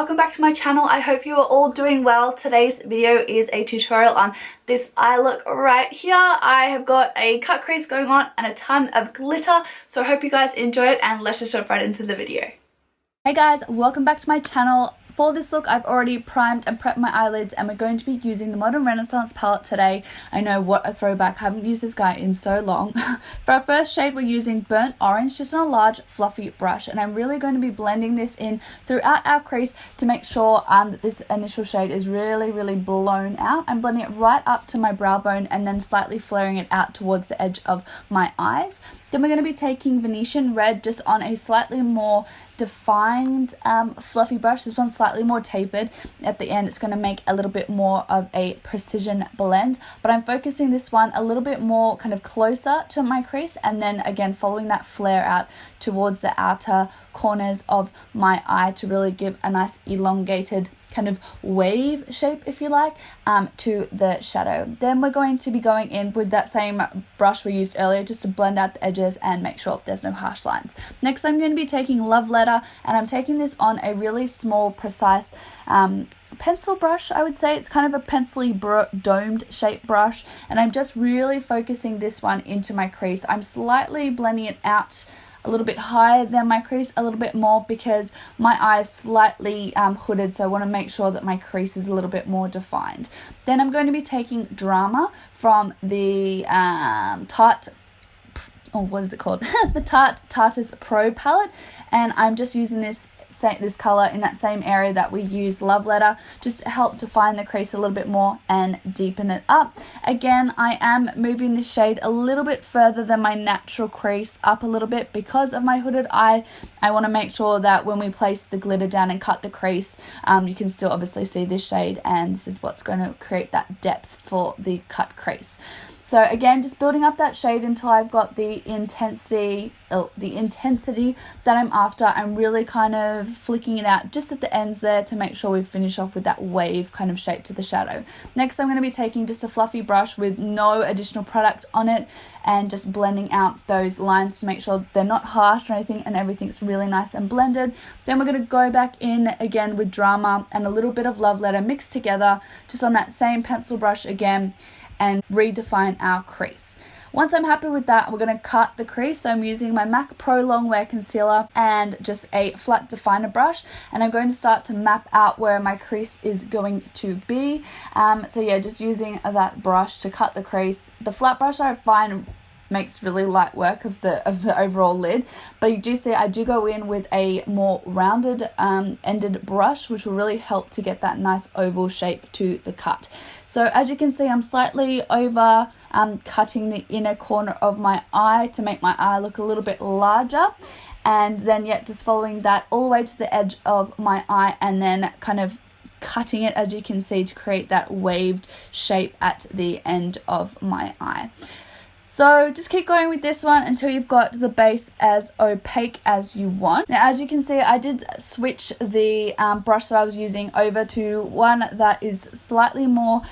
welcome back to my channel. I hope you are all doing well. Today's video is a tutorial on this eye look right here. I have got a cut crease going on and a ton of glitter, so I hope you guys enjoy it, and let's just jump right into the video. Hey guys, welcome back to my channel. For this look, I've already primed and prepped my eyelids, and we're going to be using the Modern Renaissance palette today. I know, what a throwback. I haven't used this guy in so long. For our first shade, we're using Burnt Orange, just on a large fluffy brush, and I'm really going to be blending this in throughout our crease to make sure that this initial shade is really blown out. I'm blending it right up to my brow bone and then slightly flaring it out towards the edge of my eyes. Then we're going to be taking Venetian Red just on a slightly more defined fluffy brush. This one's slightly more tapered. At the end, it's going to make a little bit more of a precision blend, but I'm focusing this one a little bit more kind of closer to my crease, and then again following that flare out towards the outer corners of my eye to really give a nice elongated kind of wave shape, if you like, to the shadow. Then we're going to be going in with that same brush we used earlier just to blend out the edges and make sure there's no harsh lines. Next, I'm going to be taking Love Letter, and I'm taking this on a really small, precise pencil brush. I would say it's kind of a pencil-y domed shaped brush, and I'm just really focusing this one into my crease. I'm slightly blending it out a little bit higher than my crease, a little bit more, because my eye is slightly hooded, so I want to make sure that my crease is a little bit more defined. Then I'm going to be taking Drama from the Tarte, what is it called? The Tarteist Pro palette, and I'm just using this color in that same area that we use Love Letter, just to help define the crease a little bit more and deepen it up. Again, I am moving the shade a little bit further than my natural crease up a little bit because of my hooded eye. I want to make sure that when we place the glitter down and cut the crease, you can still obviously see this shade, and this is what's going to create that depth for the cut crease. So again, just building up that shade until I've got the intensity that I'm after. I'm really kind of flicking it out just at the ends there to make sure we finish off with that wave kind of shape to the shadow. Next, I'm going to be taking just a fluffy brush with no additional product on it and just blending out those lines to make sure they're not harsh or anything, and everything's really nice and blended. Then we're going to go back in again with Drama and a little bit of Love Letter mixed together just on that same pencil brush again, and redefine our crease. Once I'm happy with that, we're going to cut the crease. So I'm using my MAC Pro Lonwear concealer and just a flat definer brush, and I'm going to start to map out where my crease is going to be. So yeah, just using that brush to cut the crease. The flat brush I find makes really light work of the overall lid, but you do see I do go in with a more rounded ended brush, which will really help to get that nice oval shape to the cut. So as you can see, I'm slightly over cutting the inner corner of my eye to make my eye look a little bit larger, and then just following that all the way to the edge of my eye, and then kind of cutting it, as you can see, to create that waved shape at the end of my eye. So just keep going with this one until you've got the base as opaque as you want. Now, as you can see, I did switch the brush that I was using over to one that is slightly more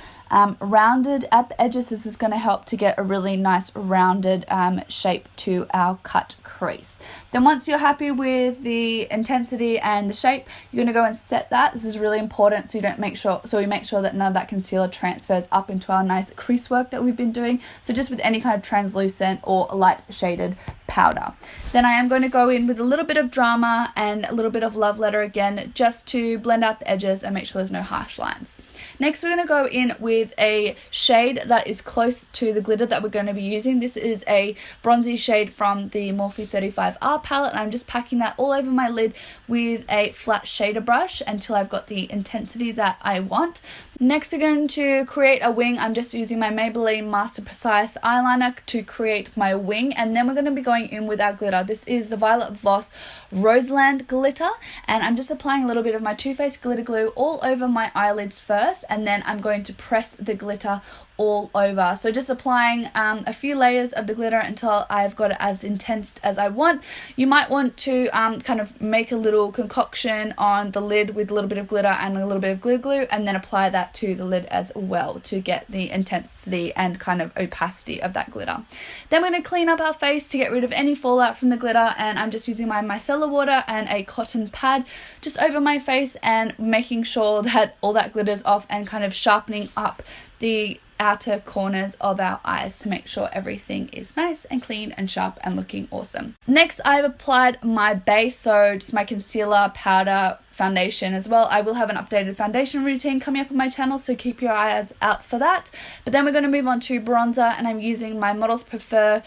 rounded at the edges. This is going to help to get a really nice rounded shape to our cut crease. Then once you're happy with the intensity and the shape, you're going to go and set that. This is really important, so we make sure that none of that concealer transfers up into our nice crease work that we've been doing. So just with any kind of translucent or light shaded powder. Then I am going to go in with a little bit of Drama and a little bit of Love Letter again, just to blend out the edges and make sure there's no harsh lines. Next, we're going to go in with a shade that is close to the glitter that we're going to be using. This is a bronzy shade from the Morphe 35R palette, and I'm just packing that all over my lid with a flat shader brush until I've got the intensity that I want. Next, we're going to create a wing. I'm just using my Maybelline Master Precise eyeliner to create my wing, and then we're going to be going in with our glitter. This is the Violet Voss Rosiland glitter, and I'm just applying a little bit of my Too Faced glitter glue all over my eyelids first, and then I'm going to press the glitter all over. So just applying a few layers of the glitter until I've got it as intense as I want. You might want to kind of make a little concoction on the lid with a little bit of glitter and a little bit of glitter glue, and then apply that to the lid as well to get the intensity and kind of opacity of that glitter. Then we're going to clean up our face to get rid rid of any fallout from the glitter, and I'm just using my micellar water and a cotton pad just over my face and making sure that all that glitters off and kind of sharpening up the outer corners of our eyes to make sure everything is nice and clean and sharp and looking awesome. Next, I've applied my base, so just my concealer, powder, foundation as well. I will have an updated foundation routine coming up on my channel, so keep your eyes out for that. But then we're going to move on to bronzer, and I'm using my Models Prefer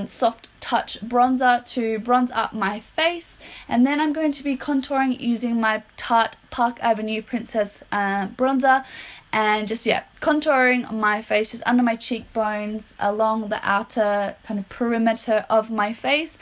Soft Touch bronzer to bronze up my face, and then I'm going to be contouring using my Tarte Park Avenue Princess bronzer, and just contouring my face just under my cheekbones, along the outer kind of perimeter of my face,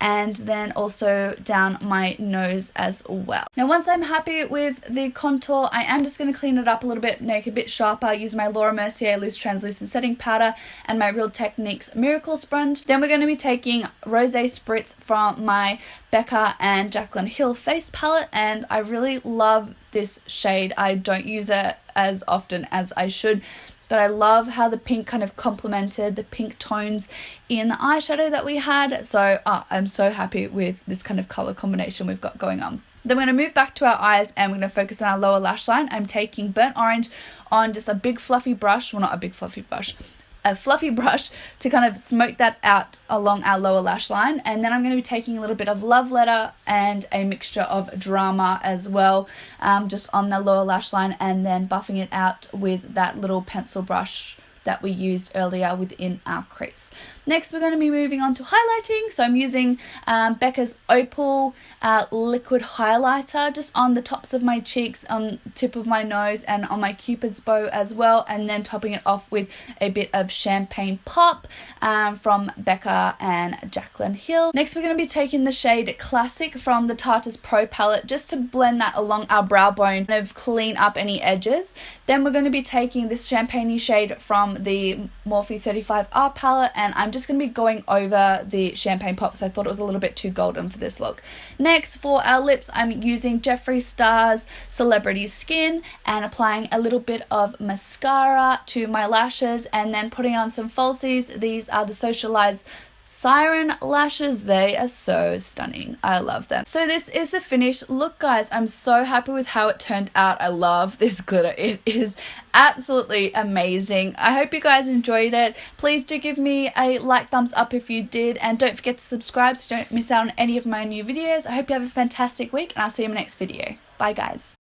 and then also down my nose as well. Now once I'm happy with the contour, I am just going to clean it up a little bit, make it a bit sharper, use my Laura Mercier Loose Translucent Setting Powder and my Real Techniques Miracle Sponge. Then we're going to be taking Rosé Spritz from my Becca and Jaclyn Hill face palette, and I really love this shade. I don't use it as often as I should, but I love how the pink kind of complemented the pink tones in the eyeshadow that we had. So I'm so happy with this kind of color combination we've got going on. Then we're going to move back to our eyes and we're going to focus on our lower lash line. I'm taking Burnt Orange on just a big fluffy brush, well not a big fluffy brush, a fluffy brush to kind of smoke that out along our lower lash line. And then I'm going to be taking a little bit of Love Letter and a mixture of Drama as well, just on the lower lash line, and then buffing it out with that little pencil brush that we used earlier within our crease. Next, we're going to be moving on to highlighting. So I'm using Becca's Opal liquid highlighter just on the tops of my cheeks, on the tip of my nose, and on my Cupid's bow as well, and then topping it off with a bit of Champagne Pop from Becca and Jaclyn Hill. Next, we're going to be taking the shade Classic from the Tarteist Pro palette just to blend that along our brow bone, kind of clean up any edges. Then we're going to be taking this champagne shade from the Morphe 35R palette, and I'm just going to be going over the Champagne Pop, so I thought it was a little bit too golden for this look. Next, for our lips, I'm using Jeffree Star's Celebrity Skin and applying a little bit of mascara to my lashes, and then putting on some falsies. These are the Socialized Siren lashes. They are so stunning. I love them. So this is the finished look, guys. I'm so happy with how it turned out. I love this glitter. It is absolutely amazing. I hope you guys enjoyed it. Please do give me a like, thumbs up if you did, and don't forget to subscribe so you don't miss out on any of my new videos. I hope you have a fantastic week, and I'll see you in my next video. Bye guys.